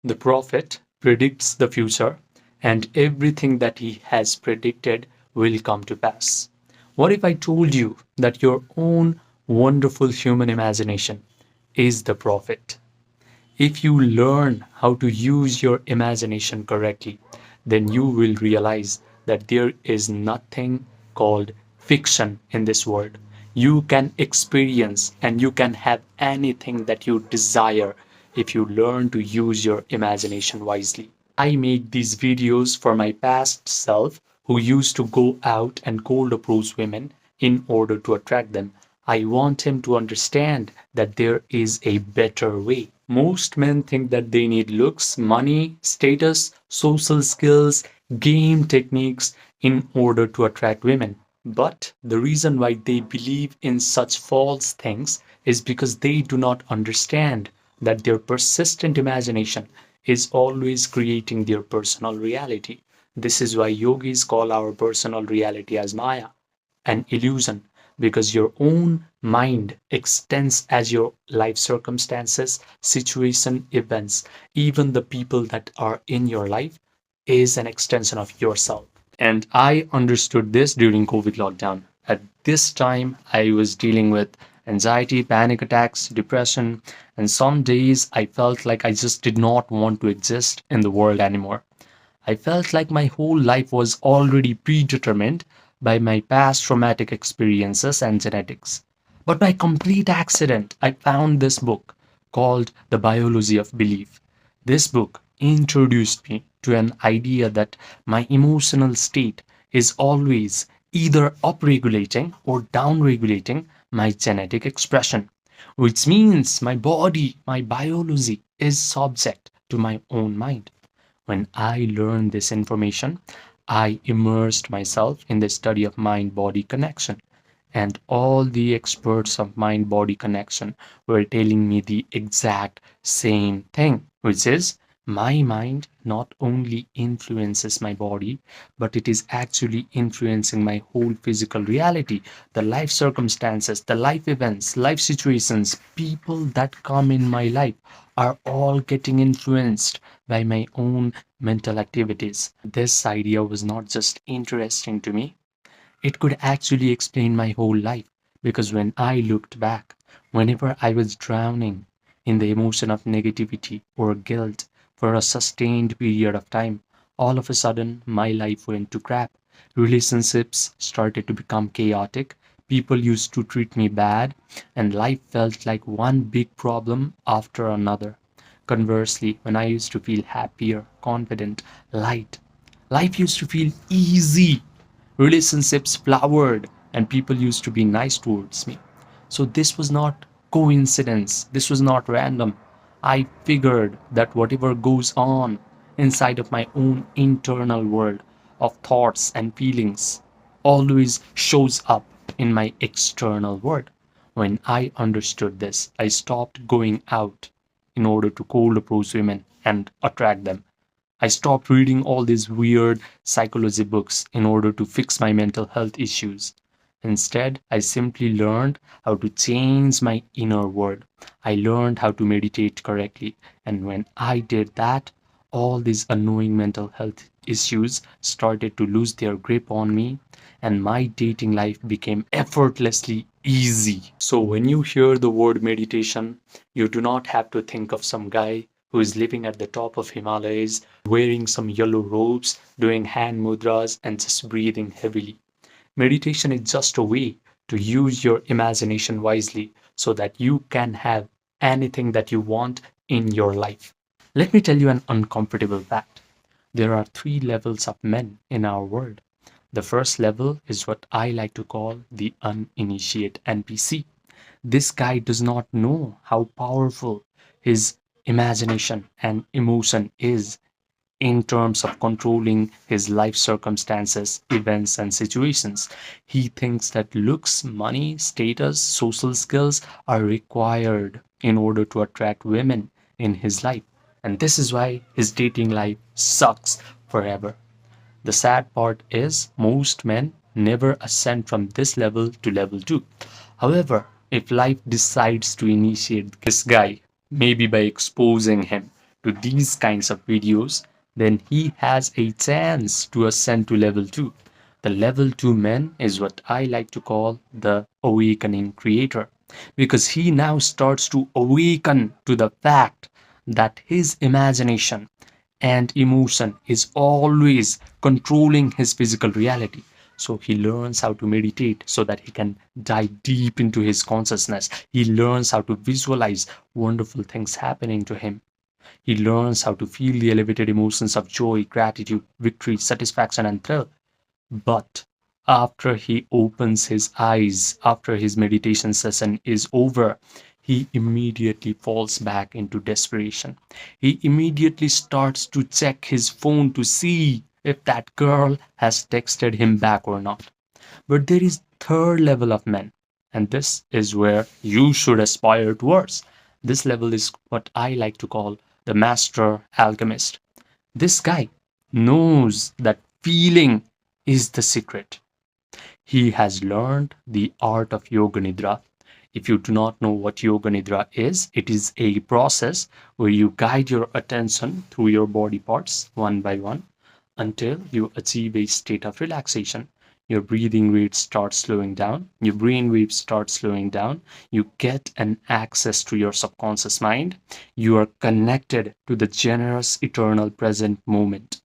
The prophet predicts the future, and everything that he has predicted will come to pass. What if I told you that your own wonderful human imagination is the prophet? If you learn how to use your imagination correctly, then you will realize that there is nothing called fiction in this world. You can experience and you can have anything that you desire if you learn to use your imagination wisely. I make these videos for my past self who used to go out and cold approach women in order to attract them. I want him to understand that there is a better way. Most men think that they need looks, money, status, social skills, game techniques in order to attract women. But the reason why they believe in such false things is because they do not understand that their persistent imagination is always creating their personal reality. This is why yogis call our personal reality as Maya, an illusion, because your own mind extends as your life circumstances, situation, events, even the people that are in your life is an extension of yourself. And I understood this during COVID lockdown. At this time, I was dealing with anxiety, panic attacks, depression, and some days I felt like I just did not want to exist in the world anymore. I felt like my whole life was already predetermined by my past traumatic experiences and genetics. But by complete accident, I found this book called The Biology of Belief. This book introduced me to an idea that my emotional state is always either upregulating or downregulating my genetic expression, which means my body, my biology is subject to my own mind. When I learned this information, I immersed myself in the study of mind body connection. And all the experts of mind body connection were telling me the exact same thing, which is my mind not only influences my body, but it is actually influencing my whole physical reality, the life circumstances, the life events, life situations, people that come in my life are all getting influenced by my own mental activities. This idea was not just interesting to me, it could actually explain my whole life. Because when I looked back, whenever I was drowning in the emotion of negativity or guilt for a sustained period of time, all of a sudden my life went to crap. Relationships started to become chaotic. People used to treat me bad, and life felt like one big problem after another. Conversely, when I used to feel happier, confident, light, life used to feel easy. Relationships flowered, and people used to be nice towards me. So this was not coincidence, this was not random. I figured that whatever goes on inside of my own internal world of thoughts and feelings always shows up in my external world. When I understood this, I stopped going out in order to cold approach women and attract them. I stopped reading all these weird psychology books in order to fix my mental health issues. Instead, I simply learned how to change my inner world. I learned how to meditate correctly. And when I did that, all these annoying mental health issues started to lose their grip on me, and my dating life became effortlessly easy. So, when you hear the word meditation, you do not have to think of some guy who is living at the top of Himalayas, wearing some yellow robes, doing hand mudras, and just breathing heavily. Meditation is just a way to use your imagination wisely so that you can have anything that you want in your life. Let me tell you an uncomfortable fact. There are three levels of men in our world. The first level is what I like to call the uninitiated NPC. This guy does not know how powerful his imagination and emotion is in terms of controlling his life circumstances, events, and situations. He thinks that looks, money, status, social skills are required in order to attract women in his life. And this is why his dating life sucks forever. The sad part is most men never ascend from this level to level 2. However, if life decides to initiate this guy, maybe by exposing him to these kinds of videos, then he has a chance to ascend to level 2. The level 2 man is what I like to call the awakening creator, because he now starts to awaken to the fact that his imagination and emotion is always controlling his physical reality. So he learns how to meditate so that he can dive deep into his consciousness. He learns how to visualize wonderful things happening to him. He learns how to feel the elevated emotions of joy, gratitude, victory, satisfaction, and thrill. But after he opens his eyes, after his meditation session is over, he immediately falls back into desperation. He immediately starts to check his phone to see if that girl has texted him back or not. But there is third level of men, and this is where you should aspire towards. This level is what I like to call the Master Alchemist. This guy knows that feeling is the secret. He has learned the art of Yoga Nidra. If you do not know what Yoga Nidra is, it is a process where you guide your attention through your body parts one by one until you achieve a state of relaxation. Your breathing rate starts slowing down, your brain waves start slowing down, you get an access to your subconscious mind, you are connected to the generous eternal present moment.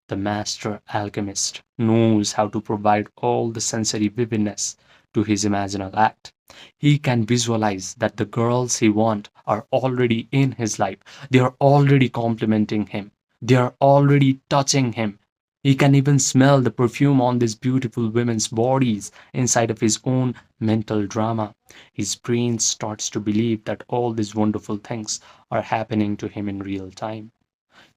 The master alchemist knows how to provide all the sensory vividness to his imaginal act. He can visualize that the girls he wants are already in his life. They are already complimenting him. They are already touching him. He can even smell the perfume on these beautiful women's bodies inside of his own mental drama. His brain starts to believe that all these wonderful things are happening to him in real time.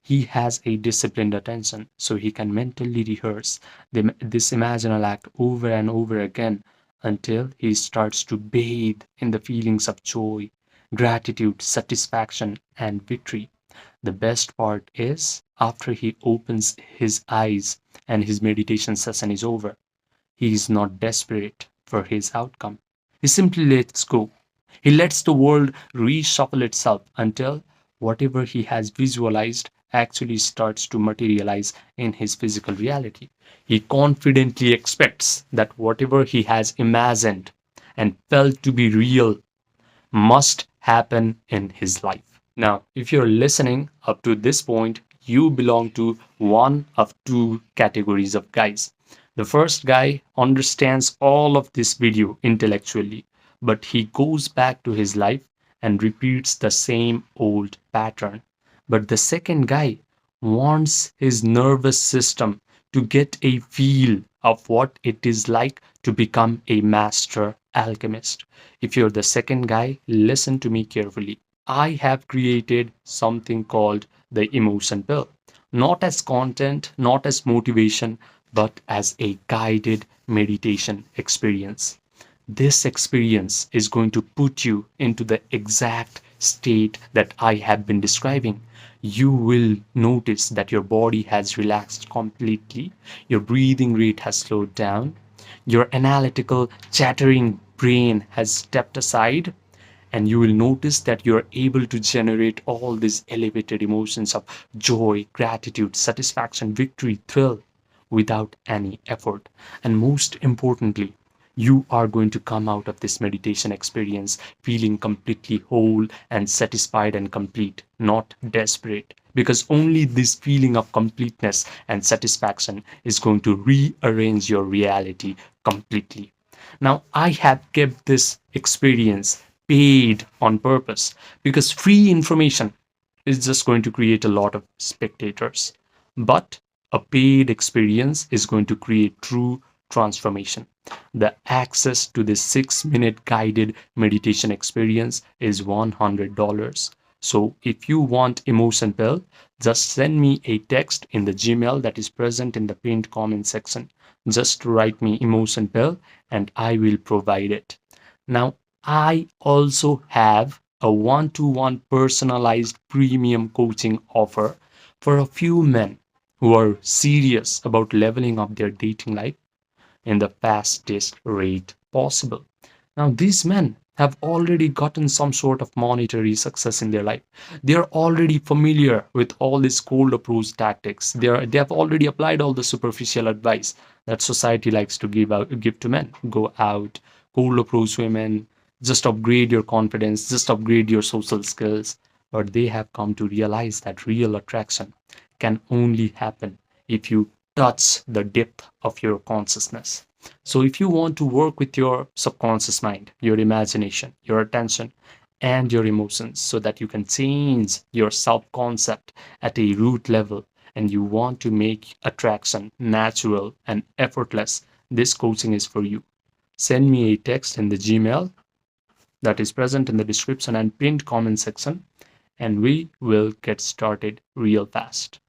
He has a disciplined attention, so he can mentally rehearse this imaginal act over and over again until he starts to bathe in the feelings of joy, gratitude, satisfaction, and victory. The best part is, after he opens his eyes and his meditation session is over, he is not desperate for his outcome. He simply lets go. He lets the world reshuffle itself until whatever he has visualized actually starts to materialize in his physical reality. He confidently expects that whatever he has imagined and felt to be real must happen in his life. Now, if you're listening up to this point, you belong to one of two categories of guys. The first guy understands all of this video intellectually, but he goes back to his life and repeats the same old pattern. But the second guy wants his nervous system to get a feel of what it is like to become a master alchemist. If you're the second guy, listen to me carefully. I have created something called the emotion pill, not as content, not as motivation, but as a guided meditation experience. This experience is going to put you into the exact state that I have been describing. You will notice that your body has relaxed completely, your breathing rate has slowed down, your analytical, chattering brain has stepped aside, and you will notice that you're able to generate all these elevated emotions of joy, gratitude, satisfaction, victory, thrill without any effort. And most importantly, you are going to come out of this meditation experience feeling completely whole and satisfied and complete, not desperate. Because only this feeling of completeness and satisfaction is going to rearrange your reality completely. Now, I have kept this experience paid on purpose because free information is just going to create a lot of spectators. But a paid experience is going to create true transformation. The access to this 6-minute guided meditation experience is $100. So if you want emotion pill, just send me a text in the Gmail that is present in the pinned comment section. Just write me emotion pill and I will provide it. Now, I also have a one-to-one personalized premium coaching offer for a few men who are serious about leveling up their dating life in the fastest rate possible. Now, these men have already gotten some sort of monetary success in their life. They are already familiar with all these cold approach tactics. They have already applied all the superficial advice that society likes to give to men. Go out, cold approach women, just upgrade your confidence, just upgrade your social skills. But they have come to realize that real attraction can only happen if you touch the depth of your consciousness. So, if you want to work with your subconscious mind, your imagination, your attention, and your emotions so that you can change your self concept at a root level, and you want to make attraction natural and effortless, this coaching is for you. Send me a text in the Gmail that is present in the description and pinned comment section, and we will get started real fast.